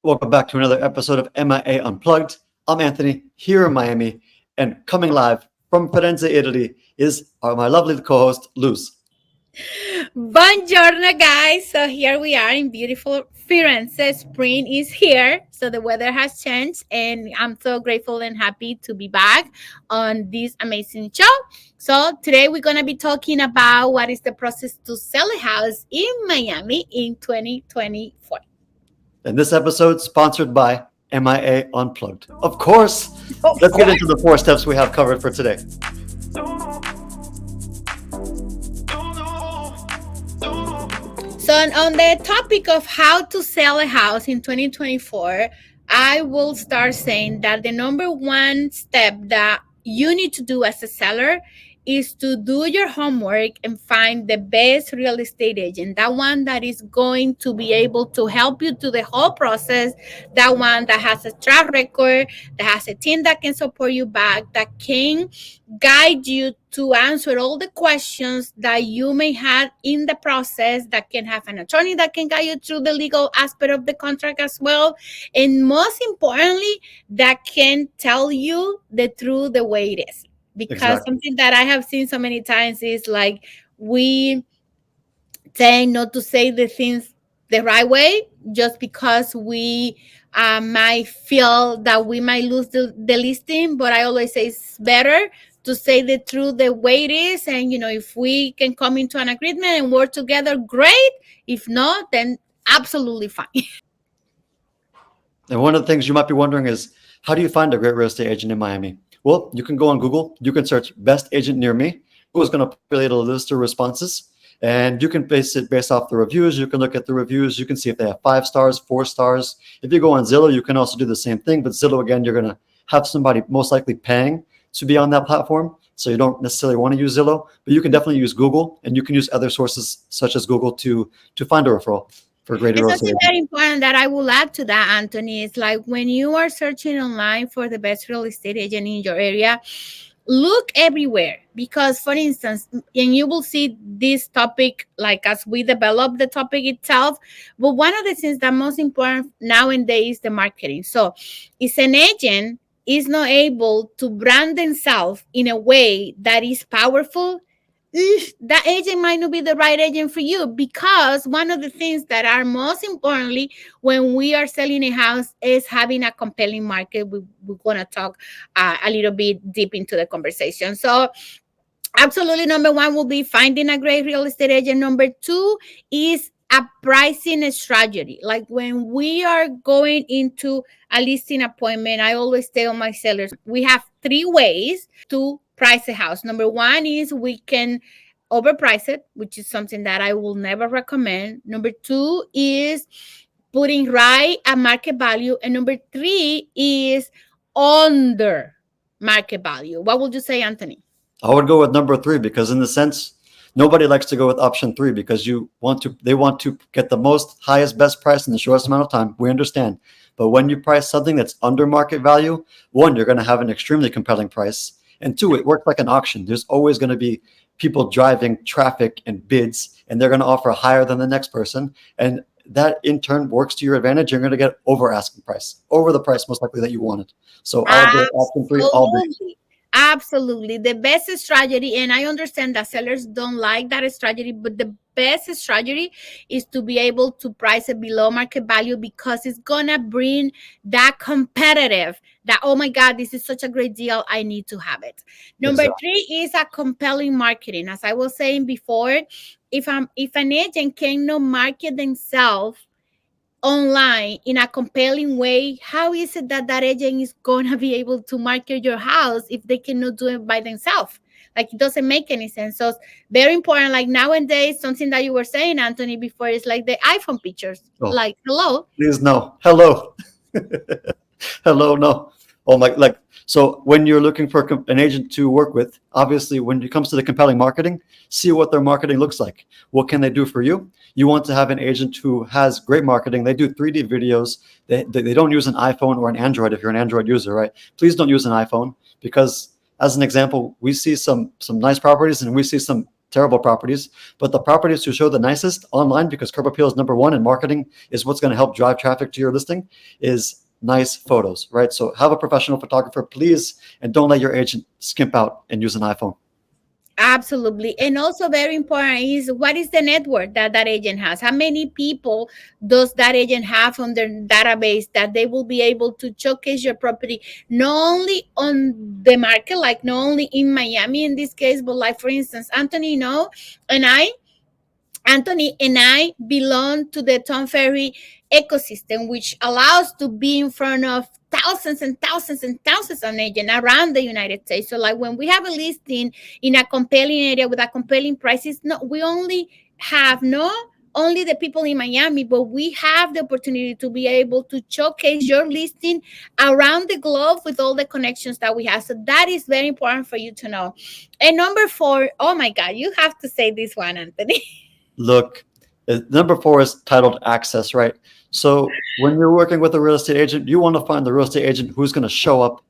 Welcome back to another episode of MIA Unplugged. I'm Anthony here in Miami, and coming live from Firenze, Italy, is my lovely co-host Luz. Buongiorno, guys. So here we are in beautiful Firenze. Spring is here, so the weather has changed, and I'm so grateful and happy to be back on this amazing show. So today we're gonna be talking about what is the process to sell a house in Miami in 2024. And this episode sponsored by MIA Unplugged. Of course, Of let's get course. into the four steps we have covered for today. So, on the topic of how to sell a house in 2024, I will start saying that the number one step that you need to do as a seller is to do your homework and find the best real estate agent, that one that is going to be able to help you through the whole process, that one that has a track record, that has a team that can support you back, that can guide you to answer all the questions that you may have in the process, that can have an attorney that can guide you through the legal aspect of the contract as well, and most importantly, that can tell you the truth the way it is. Because Exactly. something that I have seen so many times is like we tend not to say the things the right way just because we might feel that we might lose the listing. But I always say it's better to say the truth the way it is. And, if we can come into an agreement and work together, great. If not, then absolutely fine. And one of the things you might be wondering is, how do you find a great real estate agent in Miami? Well, you can go on Google. You can search best agent near me. Google's going to populate a list of responses. And you can base it based off the reviews. You can look at the reviews. You can see if they have 5 stars, 4 stars. If you go on Zillow, you can also do the same thing. But Zillow, again, you're going to have somebody most likely paying to be on that platform. So you don't necessarily want to use Zillow, but you can definitely use Google, and you can use other sources such as Google to find a referral for greater And real estate something agent. very important that I will add to that, Anthony, is like when you are searching online for the best real estate agent in your area, look everywhere. Because, for instance, and you will see this topic like as we develop the topic itself. But one of the things that most important nowadays is the marketing. So, if an agent is not able to brand themselves in a way that is powerful, that agent might not be the right agent for you, because one of the things that are most importantly when we are selling a house is having a compelling market. We're going to talk a little bit deep into the conversation. So absolutely, number one will be finding a great real estate agent. Number two is a pricing strategy. Like when we are going into a listing appointment, I always tell my sellers we have three ways to price a house. Number one is we can overprice it, which is something that I will never recommend. Number two is putting right at market value. And number three is under market value. What would you say, Anthony? I would go with number three because, in the sense, nobody likes to go with option three because they want to get the most, highest, best price in the shortest amount of time. We understand. But when you price something that's under market value, one, you're going to have an extremely compelling price. And two, it works like an auction. There's always going to be people driving traffic and bids, and they're going to offer higher than the next person. And that in turn works to your advantage. You're going to get over asking price, over the price most likely that you wanted. So I would go with option three all day. Absolutely. Absolutely. The best strategy, and I understand that sellers don't like that strategy, but the best strategy is to be able to price it below market value, because it's gonna bring that competitive, that oh my God, this is such a great deal, I need to have it. Number Exactly. three is a compelling marketing. As I was saying before, if an agent cannot market themselves online in a compelling way, how is it that that agent is going to be able to market your house if they cannot do it by themselves? Like, it doesn't make any sense. So it's very important. Like nowadays, something that you were saying, Anthony, before, is like the iPhone pictures. Oh, Like, hello. please no. Hello. Hello, no. Oh my, like, so when you're looking for an agent to work with, obviously, when it comes to the compelling marketing, see what their marketing looks like. What can they do for you? You want to have an agent who has great marketing. They do 3D videos. They don't use an iPhone or an Android if you're an Android user, right? Please don't use an iPhone because, as an example, we see some nice properties and we see some terrible properties, but the properties who show the nicest online, because curb appeal is number one and marketing is what's going to help drive traffic to your listing, is nice photos, right? So have a professional photographer, please, and don't let your agent skimp out and use an iPhone. Absolutely. And also very important is what is the network that that agent has? How many people does that agent have on their database that they will be able to showcase your property, not only on the market, like not only in Miami in this case, but like for instance, and I Anthony and I belong to the Tom Ferry ecosystem, which allows to be in front of thousands and thousands and thousands of agents around the United States. So, like when we have a listing in a compelling area with a compelling prices, no, we only have no only the people in Miami, but we have the opportunity to be able to showcase your listing around the globe with all the connections that we have. So that is very important for you to know. And number four, oh my God, you have to say this one, Anthony. Look, number four is titled access, right? So when you're working with a real estate agent, you want to find the real estate agent who's going to show up,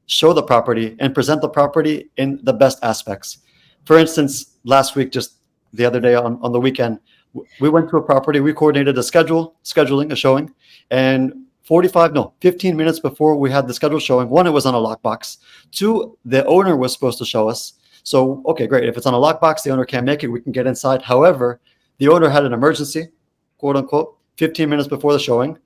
show the property, and present the property in the best aspects. For instance, last week, just the other day on the weekend, we went to a property, we coordinated a scheduling a showing, and 15 minutes before we had the scheduled showing, one, it was on a lockbox. Two, the owner was supposed to show us. So, okay, great. If it's on a lockbox, the owner can't make it, we can get inside. However, the owner had an emergency, quote unquote, 15 minutes before the showing,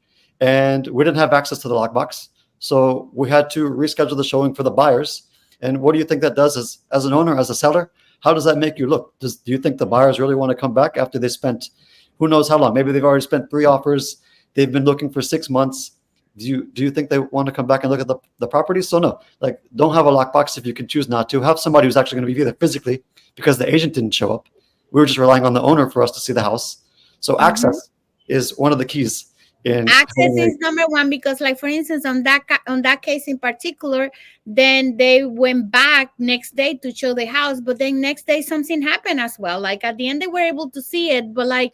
and we didn't have access to the lockbox. So we had to reschedule the showing for the buyers. And what do you think that does as an owner, as a seller? How does that make you look? Do you think the buyers really want to come back after they spent who knows how long? Maybe they've already spent 3 offers. They've been looking for 6 months. Do you think they want to come back and look at the property? So no, like don't have a lockbox if you can choose not to. Have somebody who's actually going to be there physically because the agent didn't show up. We were just relying on the owner for us to see the house. So access is one of the keys in Access is number one because, like for instance, on that case in particular, then they went back next day to show the house, but then next day something happened as well. Like at the end they were able to see it, but like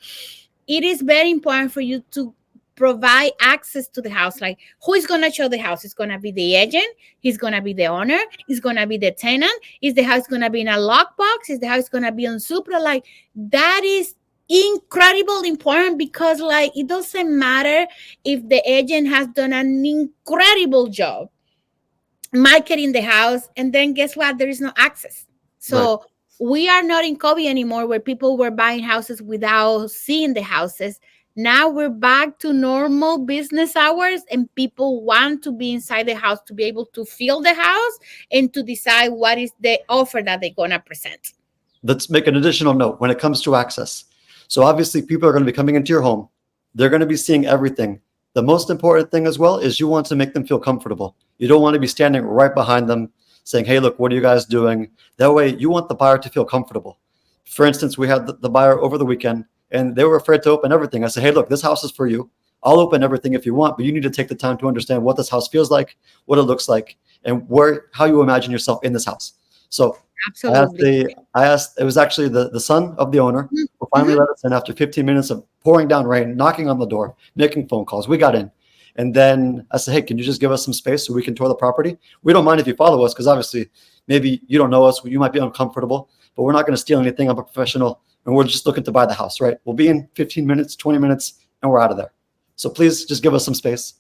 it is very important for you to provide access to the house. Like who is going to show the house? It's going to be the agent, he's going to be the owner, it's going to be the tenant. Is the house going to be in a lockbox? Is the house going to be on Supra? Like that is incredible important because like it doesn't matter if the agent has done an incredible job marketing the house and then guess what, there is no access. So right. we are not in COVID anymore where people were buying houses without seeing the houses. Now we're back to normal business hours and people want to be inside the house to be able to feel the house and to decide what is the offer that they're going to present. Let's make an additional note when it comes to access. So obviously people are going to be coming into your home. They're going to be seeing everything. The most important thing as well is you want to make them feel comfortable. You don't want to be standing right behind them saying, hey, look, what are you guys doing? That way you want the buyer to feel comfortable. For instance, we had the buyer over the weekend and they were afraid to open everything. I said, hey, look, this house is for you. I'll open everything if you want, but you need to take the time to understand what this house feels like, what it looks like, and how you imagine yourself in this house. So Absolutely. I asked, it was actually the son of the owner who finally Mhm. let us in after 15 minutes of pouring down rain, knocking on the door, making phone calls. We got in. And then I said, hey, can you just give us some space so we can tour the property? We don't mind if you follow us because obviously maybe you don't know us. You might be uncomfortable, but we're not going to steal anything. I'm a professional and we're just looking to buy the house, right? We'll be in 15 minutes, 20 minutes, and we're out of there. So please just give us some space.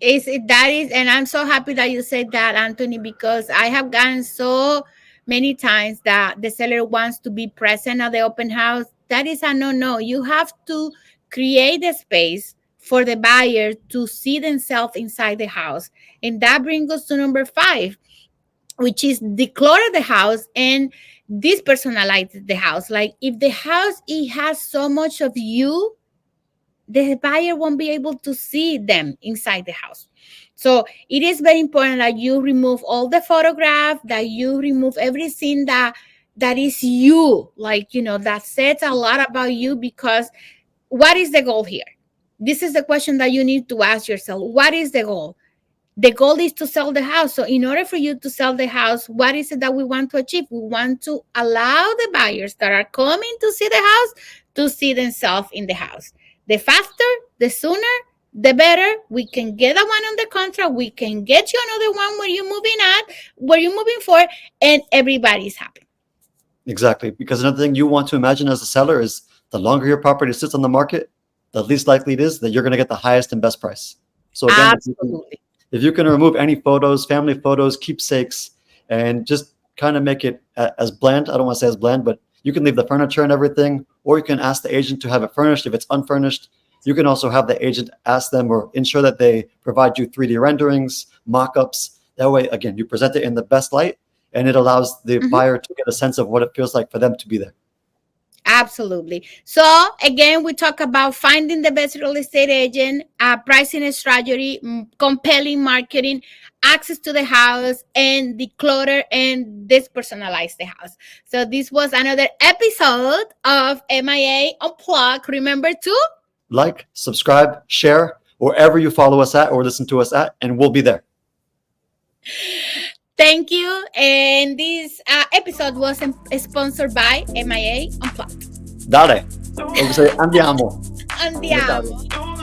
That is, and I'm so happy that you said that, Anthony, because I have gotten so many times that the seller wants to be present at the open house. That is a no. You have to create a space for the buyer to see themselves inside the house. And that brings us to number 5, which is declutter the house and dispersonalize the house. Like if the house it has so much of you, the buyer won't be able to see them inside the house. So it is very important that you remove all the photograph, that you remove everything that is you, like that says a lot about you. Because what is the goal here? This is the question that you need to ask yourself. What is the goal? The goal is to sell the house. So in order for you to sell the house, what is it that we want to achieve? We want to allow the buyers that are coming to see the house to see themselves in the house. The faster, the sooner, the better. We can get that one on the contract. We can get you another one where you're moving for, and everybody's happy. Exactly. Because another thing you want to imagine as a seller is the longer your property sits on the market, the least likely it is that you're going to get the highest and best price. So again, Absolutely. if you can remove any photos, family photos, keepsakes, and just kind of make it as bland, I don't want to say as bland, but you can leave the furniture and everything, or you can ask the agent to have it furnished if it's unfurnished. You can also have the agent ask them or ensure that they provide you 3D renderings, mock-ups. That way, again, you present it in the best light, and it allows the Mhm. buyer to get a sense of what it feels like for them to be there. Absolutely. So again, we talk about finding the best real estate agent, pricing strategy, compelling marketing, access to the house, and declutter and dispersonalize the house. So this was another episode of MIA Unplugged. Remember to Like, subscribe, share, wherever you follow us at or listen to us at, and we'll be there. thank you. And this episode was sponsored by MIA Unplugged. Dale. Or we say andiamo. Come Italia. Andiamo.